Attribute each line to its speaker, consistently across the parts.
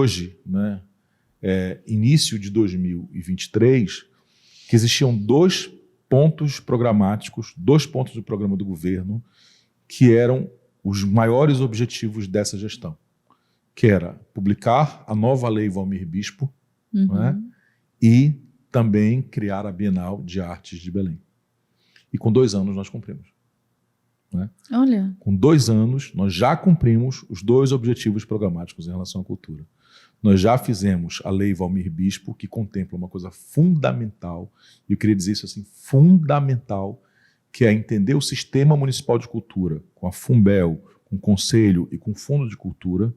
Speaker 1: hoje, né, início de 2023, que existiam 2 pontos programáticos, 2 pontos do programa do governo, que eram os maiores objetivos dessa gestão, que era publicar a nova lei Walmir Bispo, né, e também criar a Bienal de Artes de Belém. E com 2 anos nós cumprimos. Né?
Speaker 2: Olha.
Speaker 1: Com 2 anos, nós já cumprimos os 2 objetivos programáticos em relação à cultura. Nós já fizemos a Lei Walmir Bispo, que contempla uma coisa fundamental, e eu queria dizer isso assim, fundamental, que é entender o sistema municipal de cultura, com a Funbel, com o Conselho e com o Fundo de Cultura,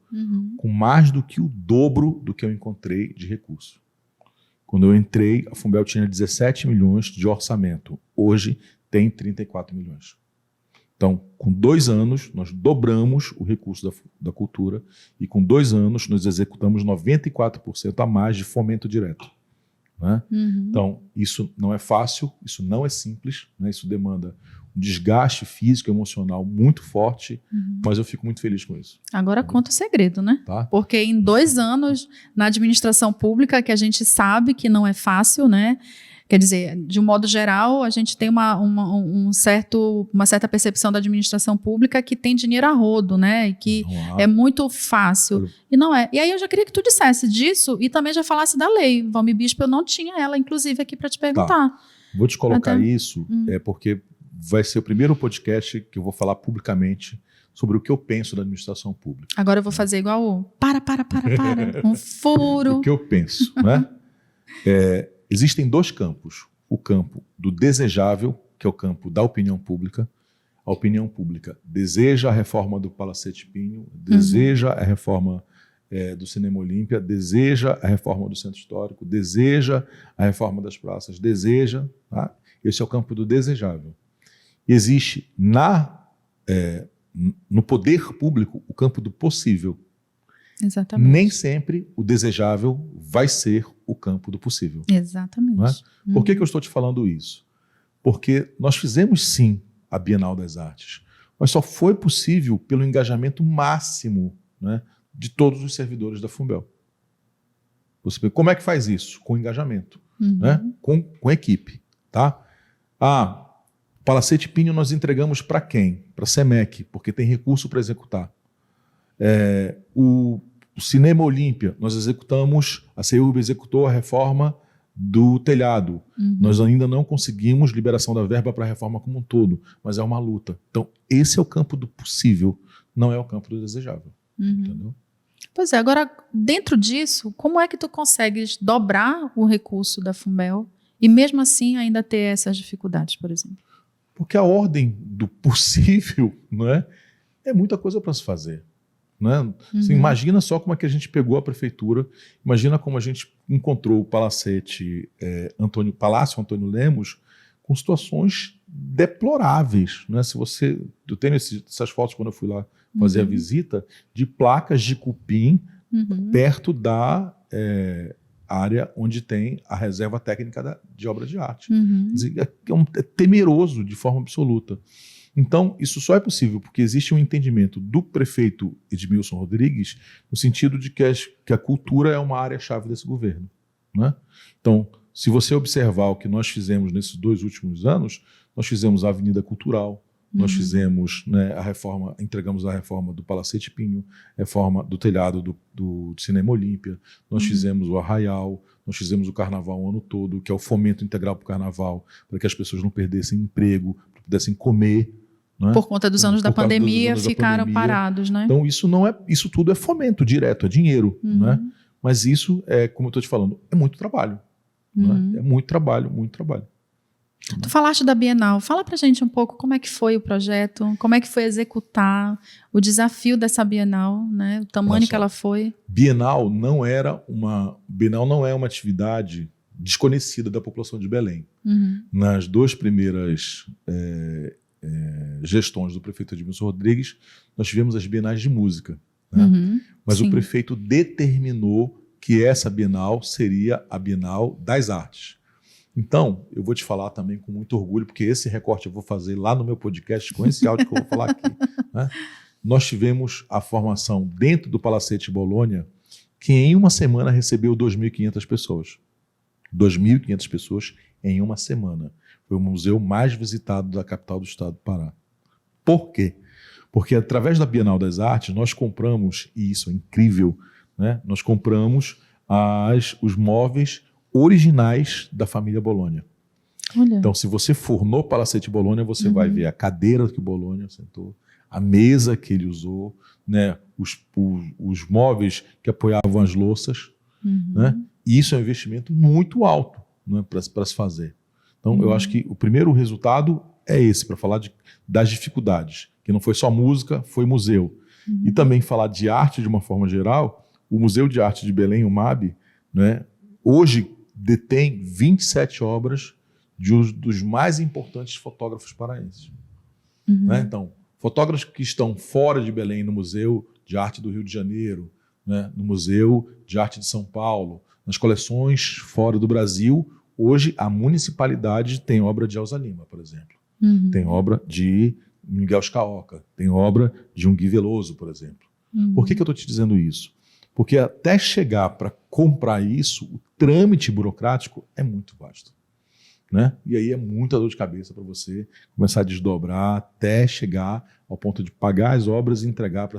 Speaker 1: com mais do que o dobro do que eu encontrei de recurso. Quando eu entrei, a Funbel tinha 17 milhões de orçamento. Hoje tem 34 milhões. Então, com 2 anos, nós dobramos o recurso da cultura e com 2 anos nós executamos 94% a mais de fomento direto. Né? Então, isso não é fácil, isso não é simples, né? Isso demanda um desgaste físico e emocional muito forte, mas eu fico muito feliz com isso.
Speaker 2: Agora conta o segredo, né?
Speaker 1: Tá?
Speaker 2: Porque em 2 anos na administração pública, que a gente sabe que não é fácil, né? Quer dizer, de um modo geral, a gente tem uma certa percepção da administração pública que tem dinheiro a rodo, né? E que é muito fácil. E não é. E aí eu já queria que tu dissesse disso e também já falasse da lei. Walmir Bispo, eu não tinha ela, inclusive, aqui para te perguntar.
Speaker 1: Tá. Vou te colocar isso, porque vai ser o primeiro podcast que eu vou falar publicamente sobre o que eu penso da administração pública.
Speaker 2: Agora eu vou fazer igual o para. Um furo.
Speaker 1: O que eu penso, né? Existem 2 campos. O campo do desejável, que é o campo da opinião pública. A opinião pública deseja a reforma do Palacete Pinho, deseja a reforma do Cinema Olímpia, deseja a reforma do Centro Histórico, deseja a reforma das praças, deseja. Tá? Esse é o campo do desejável. Existe no poder público o campo do possível.
Speaker 2: Exatamente.
Speaker 1: Nem sempre o desejável vai ser o campo do possível.
Speaker 2: Exatamente.
Speaker 1: Não é? Por que eu estou te falando isso? Porque nós fizemos sim a Bienal das Artes, mas só foi possível pelo engajamento máximo, né, de todos os servidores da Funbel. Você, como é que faz isso? Com engajamento, né? Com equipe. Tá? Palacete Pinho nós entregamos para quem? Para a SEMEC, porque tem recurso para executar. O Cinema Olímpia, nós executamos, a CEUB executou a reforma do telhado. Nós ainda não conseguimos liberação da verba para a reforma como um todo, mas é uma luta. Então, esse é o campo do possível, não é o campo do desejável. Entendeu?
Speaker 2: Pois é, agora, dentro disso, como é que tu consegues dobrar o recurso da Funbel e mesmo assim ainda ter essas dificuldades, por exemplo?
Speaker 1: Porque a ordem do possível, não é muita coisa para se fazer. Né? Você imagina só como é que a gente pegou a prefeitura, imagina como a gente encontrou o Palácio Antônio Lemos com situações deploráveis. Né? Eu tenho essas fotos quando eu fui lá fazer a visita, de placas de cupim perto da área onde tem a reserva técnica de obra de arte. É temeroso de forma absoluta. Então, isso só é possível porque existe um entendimento do prefeito Edmilson Rodrigues no sentido de que a cultura é uma área-chave desse governo. Né? Então, se você observar o que nós fizemos nesses 2 últimos anos, nós fizemos a Avenida Cultural, nós fizemos, né, entregamos a reforma do Palacete Pinho, reforma do telhado do Cinema Olímpia, nós fizemos o Arraial, nós fizemos o Carnaval o ano todo, que é o fomento integral para o Carnaval, para que as pessoas não perdessem emprego, pudessem comer. Né?
Speaker 2: Por conta dos anos da pandemia, ficaram parados, né?
Speaker 1: Então isso tudo é fomento direto, é dinheiro, né? Mas isso como eu estou te falando, é muito trabalho, né? É muito trabalho, muito trabalho.
Speaker 2: Tu falaste da Bienal, fala pra gente um pouco como é que foi o projeto, como é que foi executar o desafio dessa Bienal, né? O tamanho que ela foi.
Speaker 1: Bienal não é uma atividade desconhecida da população de Belém. Nas 2 primeiras gestões do prefeito Edmilson Rodrigues, nós tivemos as bienais de música. Né? Mas o prefeito determinou que essa Bienal seria a Bienal das Artes. Então, eu vou te falar também com muito orgulho, porque esse recorte eu vou fazer lá no meu podcast com esse áudio que eu vou falar aqui. Né? Nós tivemos a formação dentro do Palacete Bolonha, que em uma semana recebeu 2.500 pessoas. 2.500 pessoas em uma semana. Foi o museu mais visitado da capital do estado do Pará. Por quê? Porque através da Bienal das Artes, nós compramos, e isso é incrível, né? Nós compramos os móveis originais da família Bologna.
Speaker 2: Olha.
Speaker 1: Então, se você for no Palacete Bologna, você vai ver a cadeira que o Bologna sentou, a mesa que ele usou, né? Os móveis que apoiavam as louças. Né? E isso é um investimento muito alto, né, para se fazer. Então, eu acho que o primeiro resultado é esse, para falar das dificuldades, que não foi só música, foi museu. E também falar de arte de uma forma geral. O Museu de Arte de Belém, o MAB, né, hoje detém 27 obras dos mais importantes fotógrafos paraenses. Né? Então, fotógrafos que estão fora de Belém, no Museu de Arte do Rio de Janeiro, né, no Museu de Arte de São Paulo, nas coleções fora do Brasil, hoje a municipalidade tem obra de Elza Lima, por exemplo. Tem obra de Miguel Scaoca, tem obra de Gui Veloso, por exemplo. Por que eu estou te dizendo isso? Porque até chegar para comprar isso, o trâmite burocrático é muito vasto. Né? E aí é muita dor de cabeça para você começar a desdobrar até chegar ao ponto de pagar as obras e entregar para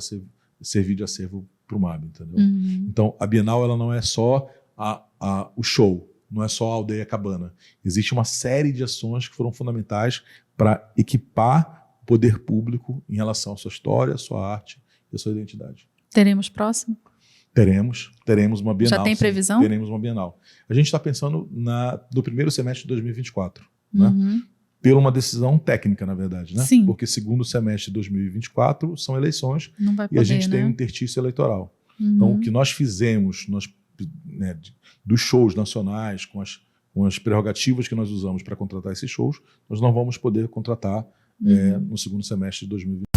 Speaker 1: servir de acervo para o MAB, entendeu? Então, a Bienal ela não é só o show, não é só a Aldeia Cabana. Existe uma série de ações que foram fundamentais para equipar o poder público em relação à sua história, à sua arte e à sua identidade.
Speaker 2: Teremos próximo?
Speaker 1: Teremos uma Bienal.
Speaker 2: Já tem previsão?
Speaker 1: Sim, teremos uma Bienal. A gente está pensando no primeiro semestre de 2024, né? Pela uma decisão técnica, na verdade, né?
Speaker 2: Sim.
Speaker 1: Porque segundo semestre de 2024 são eleições.
Speaker 2: Não vai poder,
Speaker 1: e a gente tem
Speaker 2: né?
Speaker 1: um interstício eleitoral. Então, o que nós fizemos né, dos shows nacionais, com as prerrogativas que nós usamos para contratar esses shows, nós não vamos poder contratar no segundo semestre de 2024.